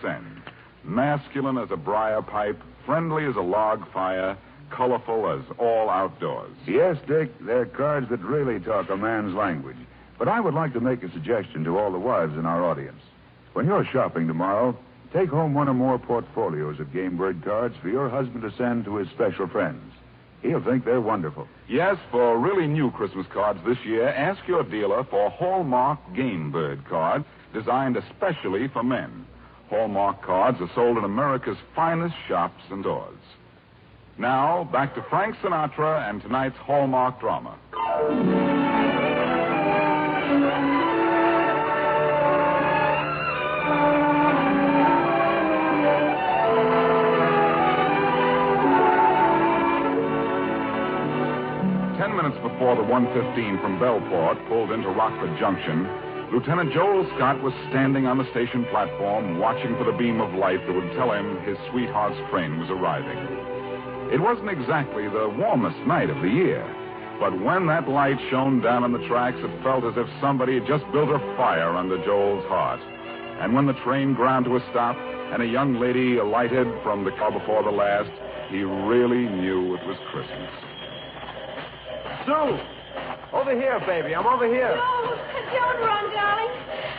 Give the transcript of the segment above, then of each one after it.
send. Masculine as a briar pipe, friendly as a log fire, colorful as all outdoors. Yes, Dick, they're cards that really talk a man's language. But I would like to make a suggestion to all the wives in our audience. When you're shopping tomorrow, take home one or more portfolios of Game Bird cards for your husband to send to his special friends. He'll think they're wonderful. Yes, for really new Christmas cards this year, ask your dealer for Hallmark Game Bird cards designed especially for men. Hallmark cards are sold in America's finest shops and stores. Now, back to Frank Sinatra and tonight's Hallmark drama. 10 minutes before the 115 from Bellport pulled into Rockford Junction, Lieutenant Joel Scott was standing on the station platform watching for the beam of light that would tell him his sweetheart's train was arriving. It wasn't exactly the warmest night of the year, but when that light shone down on the tracks, it felt as if somebody had just built a fire under Joel's heart. And when the train ground to a stop and a young lady alighted from the car before the last, he really knew it was Christmas. Sue! Over here, baby. I'm over here. No, don't run, darling.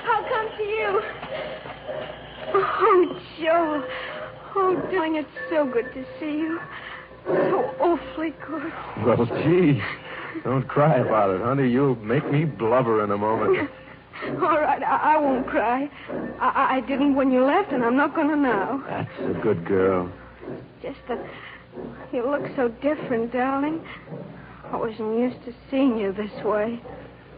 I'll come to you. Oh, Joe. Oh, darling, it's so good to see you. So awfully good. Well, gee. Don't cry about it, honey. You'll make me blubber in a moment. All right, I won't cry. I didn't when you left, and I'm not going to now. That's a good girl. Just that you look so different, darling. I wasn't used to seeing you this way.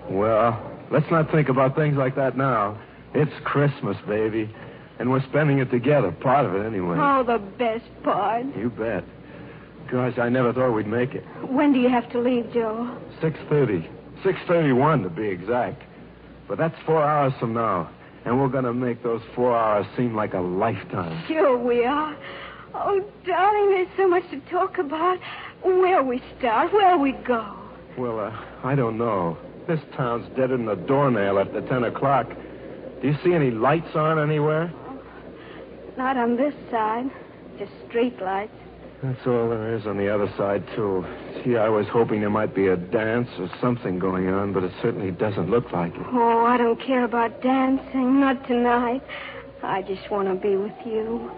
Well, let's not think about things like that now. It's Christmas, baby. And we're spending it together, part of it anyway. Oh, the best part. You bet. Gosh, I never thought we'd make it. When do you have to leave, Joe? 6:30. 6:31 to be exact. But that's 4 hours from now. And we're going to make those 4 hours seem like a lifetime. Sure we are. Oh, darling, there's so much to talk about. Where we start, where we go. Well, I don't know. This town's deader than a doornail after 10 o'clock. Do you see any lights on anywhere? Not on this side. Just street lights. That's all there is on the other side, too. Gee, I was hoping there might be a dance or something going on, but it certainly doesn't look like it. Oh, I don't care about dancing. Not tonight. I just want to be with you.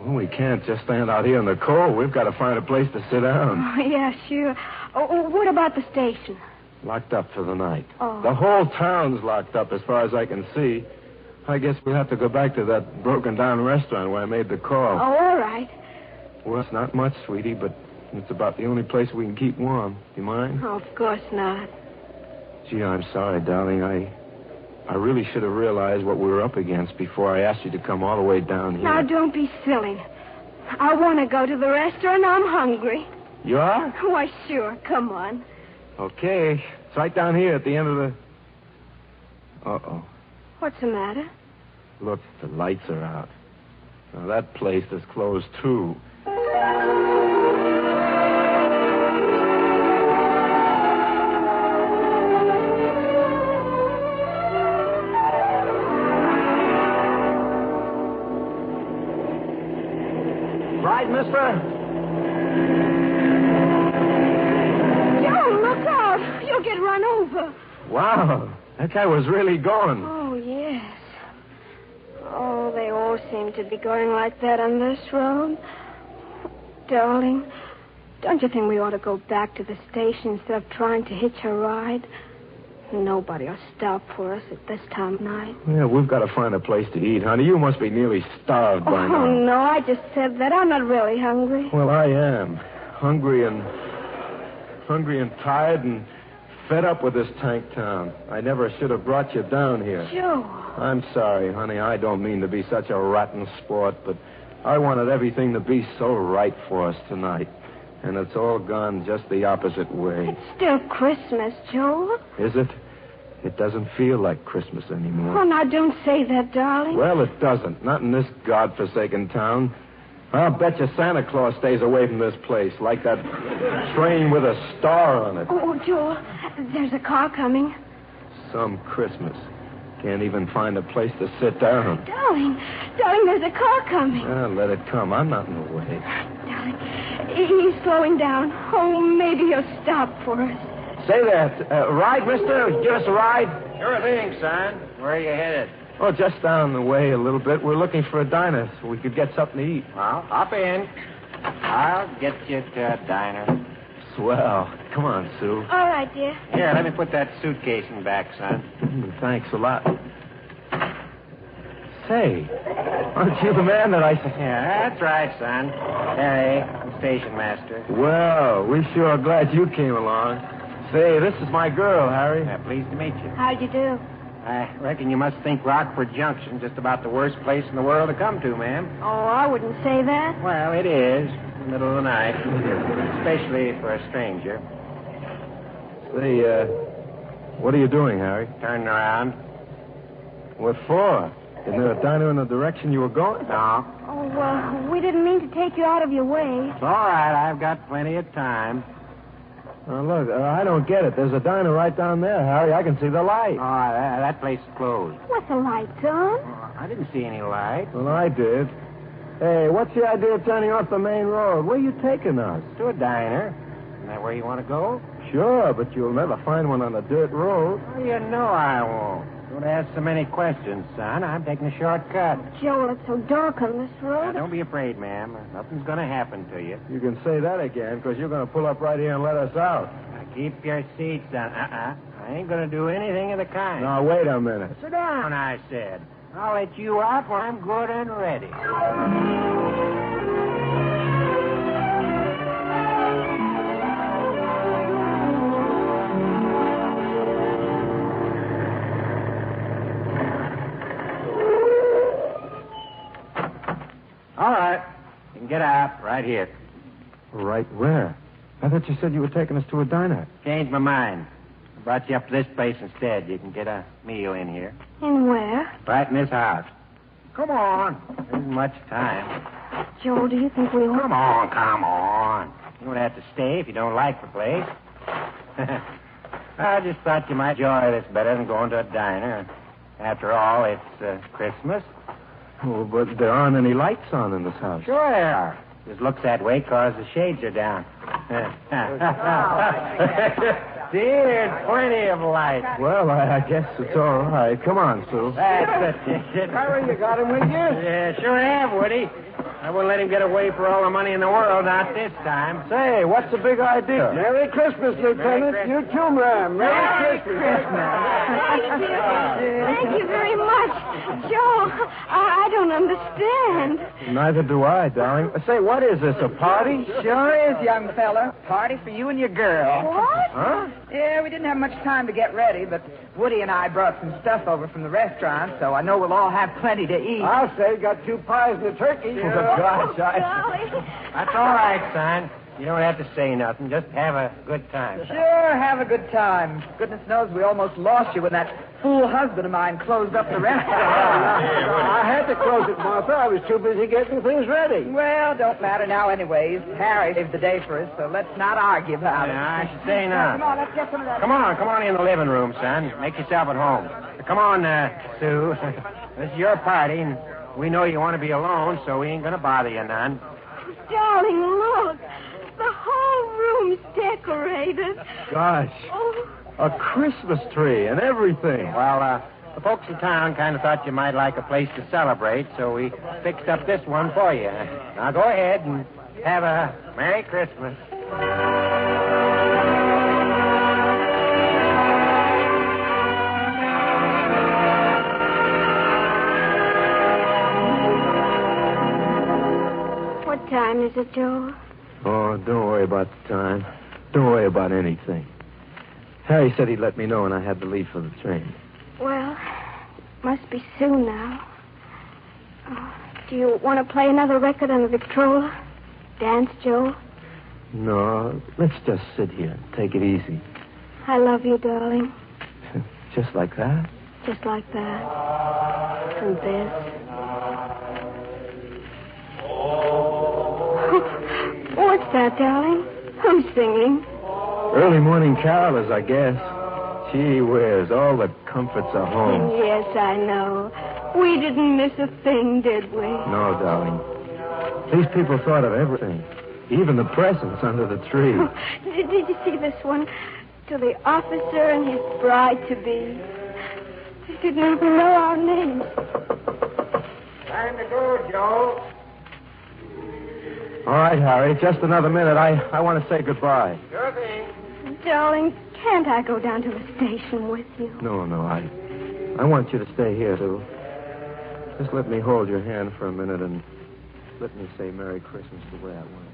Well, we can't just stand out here in the cold. We've got to find a place to sit down. Oh, yeah, sure. Oh, what about the station? Locked up for the night. Oh. The whole town's locked up as far as I can see. I guess we'll have to go back to that broken-down restaurant where I made the call. Oh, all right. Well, it's not much, sweetie, but it's about the only place we can keep warm. You mind? Oh, of course not. Gee, I'm sorry, darling. I really should have realized what we were up against before I asked you to come all the way down here. Now, don't be silly. I want to go to the restaurant. I'm hungry. You are? Why, sure. Come on. Okay. It's right down here at the end of the... Uh-oh. What's the matter? Look, the lights are out. Now, that place is closed, too. Right, mister? Joe, look out. You'll get run over. Wow. That guy was really going. Oh, yes. Oh, they all seem to be going like that on this road. Darling, don't you think we ought to go back to the station instead of trying to hitch a ride? Nobody will stop for us at this time of night. Yeah, we've got to find a place to eat, honey. You must be nearly starved by now. Oh, no, I just said that. I'm not really hungry. Well, I am. Hungry and tired and fed up with this tank town. I never should have brought you down here. Joe. I'm sorry, honey. I don't mean to be such a rotten sport, but I wanted everything to be so right for us tonight. And it's all gone just the opposite way. It's still Christmas, Joe. Is it? It doesn't feel like Christmas anymore. Oh, now don't say that, darling. Well, it doesn't. Not in this godforsaken town. I'll bet you Santa Claus stays away from this place, like that train with a star on it. Oh, Joe, there's a car coming. Some Christmas. Can't even find a place to sit down. Darling, there's a car coming. Let it come. I'm not in the way. Darling, he's slowing down. Oh, maybe he'll stop for us. Say that. Ride, mister? Give us a ride? Sure thing, son. Where are you headed? Oh, just down the way a little bit. We're looking for a diner so we could get something to eat. Well, hop in. I'll get you to a diner. Swell. Come on, Sue. All right, dear. Here, let me put that suitcase in back, son. Thanks a lot. Say, aren't you the man that I... Yeah, that's right, son. Harry, I'm station master. Well, we sure are glad you came along. Say, this is my girl, Harry. Yeah, pleased to meet you. How'd you do? I reckon you must think Rockford Junction just about the worst place in the world to come to, ma'am. Oh, I wouldn't say that. Well, it is. In the middle of the night. Especially for a stranger. Say, what are you doing, Harry? Turning around. What for? Isn't there a diner in the direction you were going? No. Oh, well, we didn't mean to take you out of your way. It's all right. I've got plenty of time. Oh, look, I don't get it. There's a diner right down there, Harry. I can see the light. Oh, that place is closed. What's the lights on? Oh, I didn't see any light. Well, I did. Hey, what's the idea of turning off the main road? Where are you taking us? To a diner. Isn't that where you want to go? Sure, but you'll never find one on a dirt road. Well, you know I won't. Don't ask so many questions, son. I'm taking a shortcut. Joel, it's so dark on this Now, road. don't be afraid, ma'am. Nothing's going to happen to you. You can say that again, because you're going to pull up right here and let us out. Now, keep your seat, son. I ain't going to do anything of the kind. Now, wait a minute. Sit down, I said. I'll let you out when I'm good and ready. All right. You can get out right here. Right where? I thought you said you were taking us to a diner. Changed my mind. I brought you up to this place instead. You can get a meal in here. And where? Right in this house. Come on. There isn't much time. Joel, do you think we ought... Come on. You don't have to stay if you don't like the place. I just thought you might enjoy this better than going to a diner. After all, it's Christmas. Oh, but there aren't any lights on in this house. Sure there are. Just looks that way because the shades are down. There's plenty of light. Well, I guess it's all right. Come on, Sue. That's it. Harry, you got him with you? Yeah, sure have, Woody. I wouldn't let him get away for all the money in the world, not this time. Say, what's the big idea? Merry Christmas, Lieutenant. Merry You too, ma'am. Merry Christmas. Thank you very much. Joel, I don't understand. Neither do I, darling. Say, what is this, a party? Sure is, young fella. Party for you and your girl. What? Huh? Yeah, we didn't have much time to get ready, but Woody and I brought some stuff over from the restaurant, so I know we'll all have plenty to eat. I'll say, got 2 pies and a turkey. Oh, golly. That's all right, son. You don't have to say nothing. Just have a good time. Sure, have a good time. Goodness knows we almost lost you when that fool husband of mine closed up the restaurant. I had to close it, Martha. I was too busy getting things ready. Well, don't matter now anyways. Harry saved the day for us, so let's not argue about it. I should say not. Come on, let's get some of that. Come on in the living room, son. Make yourself at home. Come on, Sue. This is your party, and we know you want to be alone, so we ain't going to bother you none. Darling, look. The whole room's decorated. Gosh, Oh, a Christmas tree and everything. Well, the folks in town kind of thought you might like a place to celebrate, so we fixed up this one for you. Now go ahead and have a Merry Christmas. what time is it, Joel? Oh, don't worry about the time. Don't worry about anything. Harry said he'd let me know when I had to leave for the train. Well, must be soon now. Do you want to play another record on the Victrola? Dance, Joel? No, let's just sit here and take it easy. I love you, darling. Just like that? Just like that. And this. What's that, darling? Who's singing? Early morning carolers, I guess. Gee whiz, all the comforts are home. Yes, I know. We didn't miss a thing, did we? No, darling. These people thought of everything. Even the presents under the tree. Oh, did you see this one? To the officer and his bride-to-be. They didn't even know our names. Time to go, Joe. All right, Harry, just another minute. I want to say goodbye. Sure thing. Darling, can't I go down to the station with you? No, I want you to stay here, too. Just let me hold your hand for a minute and let me say Merry Christmas the way I want it.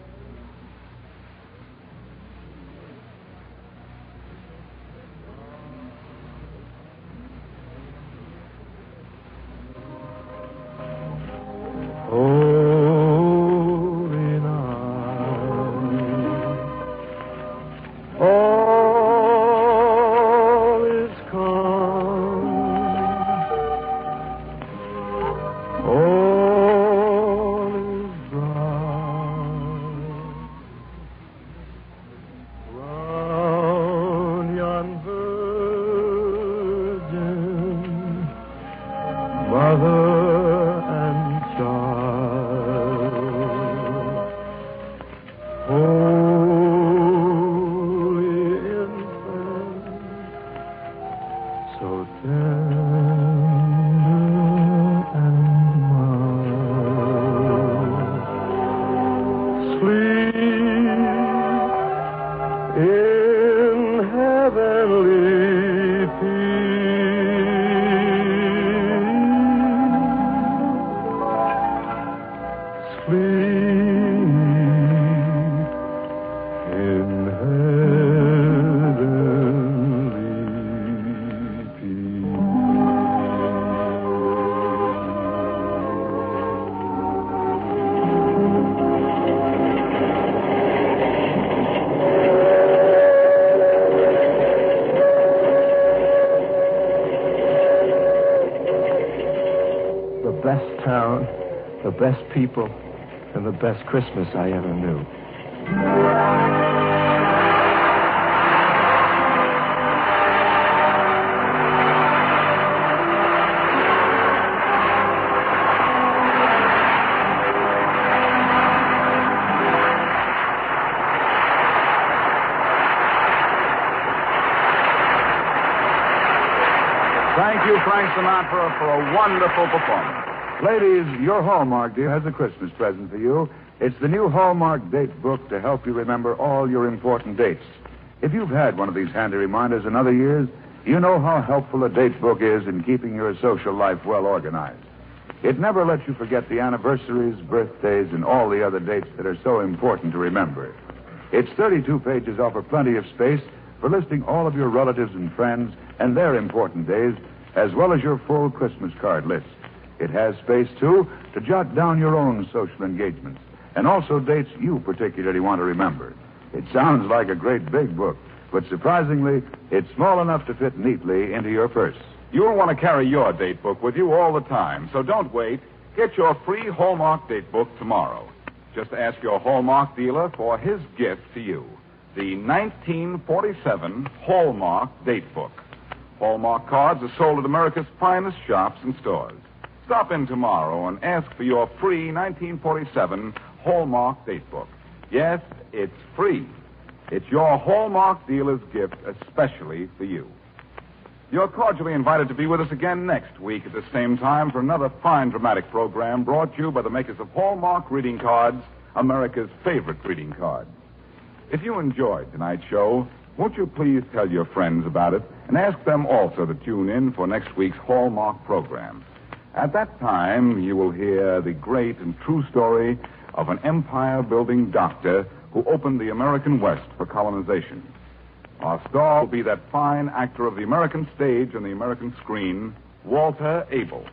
Holy night, all is calm, all is bright, round yon virgin mother. The best people, and the best Christmas I ever knew. Thank you, Frank Sinatra, for a wonderful performance. Ladies, your Hallmark dear has a Christmas present for you. It's the new Hallmark date book to help you remember all your important dates. If you've had one of these handy reminders in other years, you know how helpful a date book is in keeping your social life well organized. It never lets you forget the anniversaries, birthdays, and all the other dates that are so important to remember. Its 32 pages offer plenty of space for listing all of your relatives and friends and their important days, as well as your full Christmas card list. It has space, too, to jot down your own social engagements, and also dates you particularly want to remember. It sounds like a great big book, but surprisingly, it's small enough to fit neatly into your purse. You'll want to carry your date book with you all the time, so don't wait. Get your free Hallmark date book tomorrow. Just ask your Hallmark dealer for his gift to you, the 1947 Hallmark date book. Hallmark cards are sold at America's finest shops and stores. Stop in tomorrow and ask for your free 1947 Hallmark date book. Yes, it's free. It's your Hallmark dealer's gift especially for you. You're cordially invited to be with us again next week at the same time for another fine dramatic program brought to you by the makers of Hallmark Reading Cards, America's favorite greeting card. If you enjoyed tonight's show, won't you please tell your friends about it and ask them also to tune in for next week's Hallmark program. At that time, you will hear the great and true story of an empire-building doctor who opened the American West for colonization. Our star will be that fine actor of the American stage and the American screen, Walter Abel.